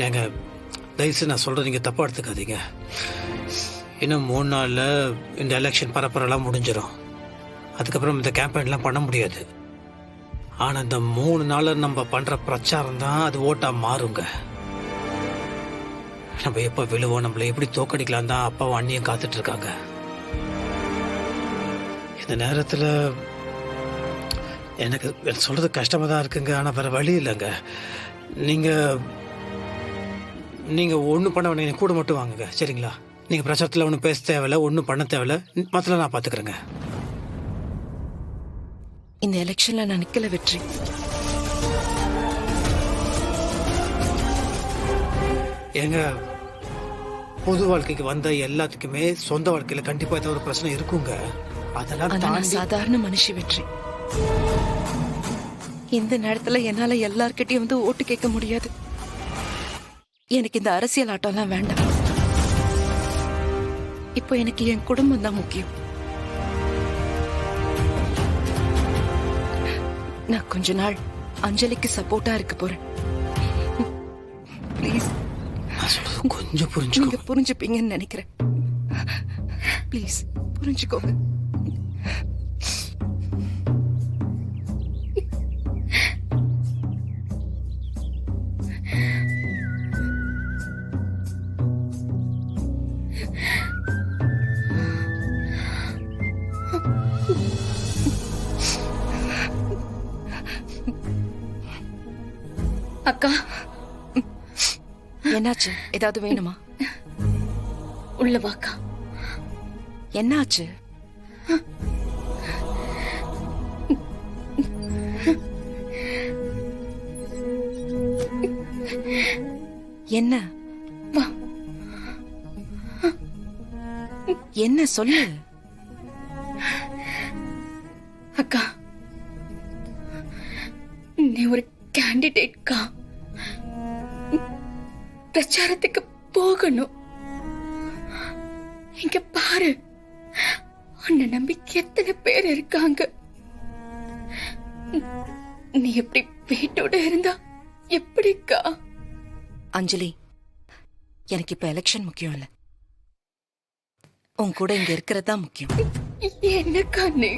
ஏங்க தயவுசெய்து நான் சொல்கிறது நீங்கள் தப்பாக எடுத்துக்காதீங்க. இன்னும் 3 நாளில் இந்த எலெக்ஷன் பரப்புரெல்லாம் முடிஞ்சிடும். அதுக்கப்புறம் இந்த கேம்பெயின்லாம் பண்ண முடியாது. ஆனால் இந்த 3 நாளில் நம்ம பண்ணுற பிரச்சாரம் தான் அது ஓட்டாக மாறுங்க. நம்ம எப்போ விழுவோம், நம்மளை எப்படி தோக்கடிக்கலாம் தான் அப்பாவும் அண்ணியும் காத்துட்டு இருக்காங்க. இந்த நேரத்தில் எனக்கு சொல்கிறது கஷ்டமாக தான் இருக்குங்க. ஆனால் வேறு வழி இல்லைங்க. நீங்கள் ஒன்றும் பண்ண வேணாம், கூட மட்டும் வாங்குங்க, சரிங்களா? நீங்கள் பிரச்சாரத்தில் ஒன்றும் பேச தேவையில்ல, ஒன்றும் பண்ண தேவையில்ல, மற்றல நான் பார்த்துக்கிறேங்க. இந்த எலெக்ஷன்ல நான் நிக்கல வெற்றி. ஏங்க பொது வாழ்க்கைக்கு வந்த எல்லாத்துக்குமே சொந்த வாழ்க்கையில கண்டிப்பா ஏதாவது ஒரு பிரச்சனை இருக்குங்க. அதெல்லாம் நான் சாதாரண மனுஷி வெற்றி. இந்த நேரத்துல என்னால எல்லார்கிட்டயும் வந்து ஓட்டு கேட்க முடியாது. எனக்கு இந்த அரசியல் ஆட்டம்லாம் வேண்டாம். இப்போ எனக்கு என் குடும்பம் தான் முக்கியம். நான் கொஞ்ச நாள் அஞ்சலிக்கு சப்போர்ட்டா இருக்க போறேன். ப்ளீஸ் கொஞ்சம் புரிஞ்சுக்கோங்க. நீங்க புரிஞ்சுப்பீங்கன்னு நினைக்கிறேன். ப்ளீஸ் புரிஞ்சுக்கோங்க. அக்கா, என்னாச்சு? ஏதாவது வேணுமா? உள்ள வாக்கா. என்னாச்சு? என்ன வா. என்ன சொல்லு. அக்கா, நீ ஒரு கேண்டிடேட்கா. பிரச்சாரத்துக்கு போகணும். இங்க பாரு, உன்னை நம்பி எத்தனை பேர் இருக்காங்க. நீ எப்படி வீட்டோட இருந்தா எப்படிக்கா? அஞ்சலி, எனக்கு இப்ப எலெக்ஷன் முக்கியம் இல்ல. உன் கூட இங்க இருக்கிறது தான் முக்கியம். என்னக்கா நீ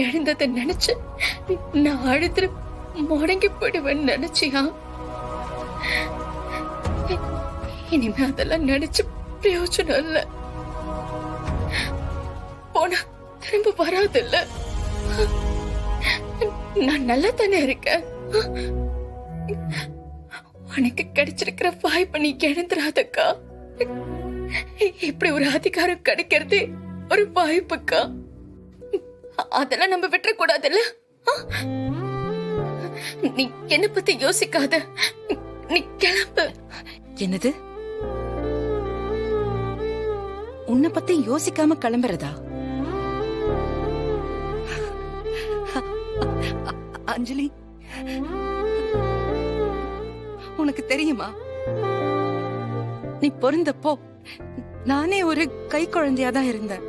எழுந்ததை நினைச்சு நான் அழுது முடங்கி போடுவேன்னு நினைச்சியா? இனிமே அதெல்லாம் நினைச்சு பிரயோஜனம் இல்ல. போனா திரும்ப வராதில்ல. நான் நல்லா தானே இருக்கேன். உனக்கு கிடைச்சிருக்கிற வாய்ப்பை நீ இழந்துராதக்கா. இப்படி ஒரு அதிகாரம் கிடைக்கிறது ஒரு வாய்ப்புக்கா. அதெல்லாம் நம்ம விட்டுற கூடாதுல்ல. நீ என்ன பத்தி யோசிக்காத, நீ கிளம்பு. என்னது? உன்னை பத்தி யோசிக்காம கிளம்புறதா? அஞ்சலி, உனக்கு தெரியுமா, நீ பிறந்தப்போ நானே ஒரு கை குழந்தையாதான் இருந்தேன்.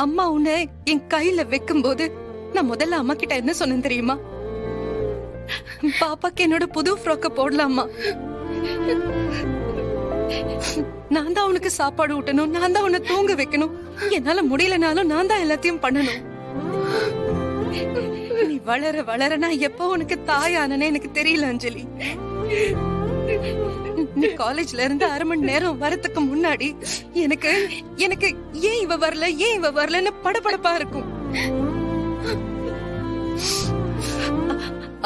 அம்மா உன்னை என் கையில வைக்கும் போது நான் முதல்ல அம்மா கிட்ட என்ன சொன்னேன் தெரியுமா? பாப்பாக்கு என்னோட புது ஃப்ராக்க போடலாமா? நான் தான் உனக்கு சாப்பாடு ஊட்டணும், நான் தான் உன்னை தூங்க வைக்கணும். என்னால முடியலனாலும் நான் தான் எல்லாத்தையும் பண்ணணும். நீ வளர வளர நான் எப்போ உனக்கு தாயானே எனக்கு தெரியல அஞ்சலி. நீ காலேஜ்ல இருந்து 1/2 மணி நேரம் வரதுக்கு முன்னாடி எனக்கு எனக்கு ஏன் இவ வரலன்னு படபடப்பா இருக்கும்.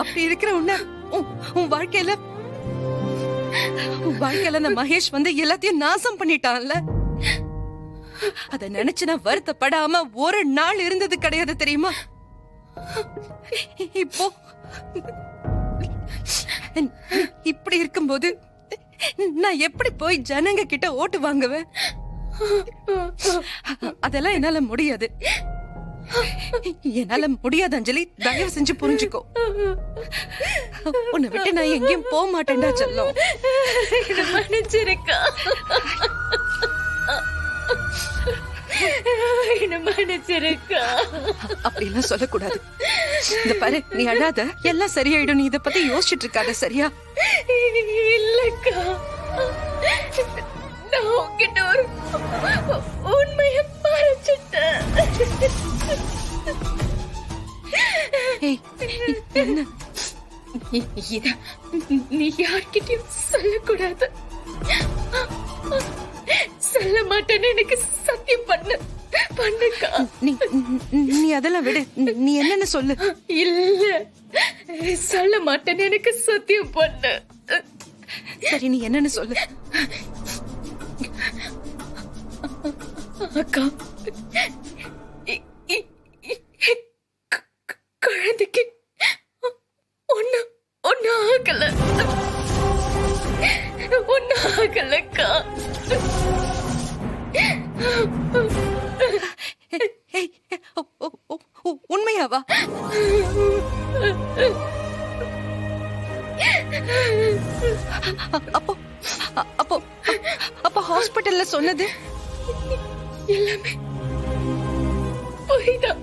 அப்படி இருக்கிற உன் வாழ்க்கையில அந்த மகேஷ் வந்து எல்லாத்தையும் நாசம் பண்ணிட்டான்ல. அத நினைச்சு நான் வருத்தப்படாம ஒரு நாள் இருந்தது கிடையாது தெரியுமா? இப்போ இப்படி இருக்கும்போது நான் எப்படி போய் ஜனங்க கிட்ட ஓட்டு வாங்குவேன்? அதெல்லாம் என்னால முடியாது. என்னால முடியாது அஞ்சலி, தயவு செஞ்சு புரிஞ்சுக்கோ. உன்னை விட்டு நான் எங்கேயும் போக மாட்டேன்டா செல்லம். மன்னிச்சிருக்கா. என்ன மன்னிச்சிருக்கா. அப்படி எல்லாம் சொல்லக்கூடாது. இந்த பாரு, நீ அழாத, எல்லாம் சரியாயிடும். நீ இத பத்தி யோசிச்சுட்டு இருக்காத, சரியா? இல்லக்கா, நான் உன்கிட்ட ஒரு உண்மையை மறைச்சிட்டேன். ஏய், என்ன? இத நீ யார்கிட்டயும் சொல்லக்கூடாது. சொல்ல மாட்டேன்னு எனக்கு சத்தியம் பண்ணுக்கா. நீ அதெல்லாம் விடு. நீ என்னன்னு சொல்லு. இல்ல, சொல்ல மாட்டேன்னு எனக்கு சத்தியம் பண்ணு. சரி, நீ என்னன்னு சொல்லு. அக்கா, குழந்தைக்கு ஒன்னு ஆகலக்கா. ஏய், உண்மையாவா? அப்போ அப்போ அப்போ ஹாஸ்பிடல்ல சொன்னது எல்லாமே பொய்தான்.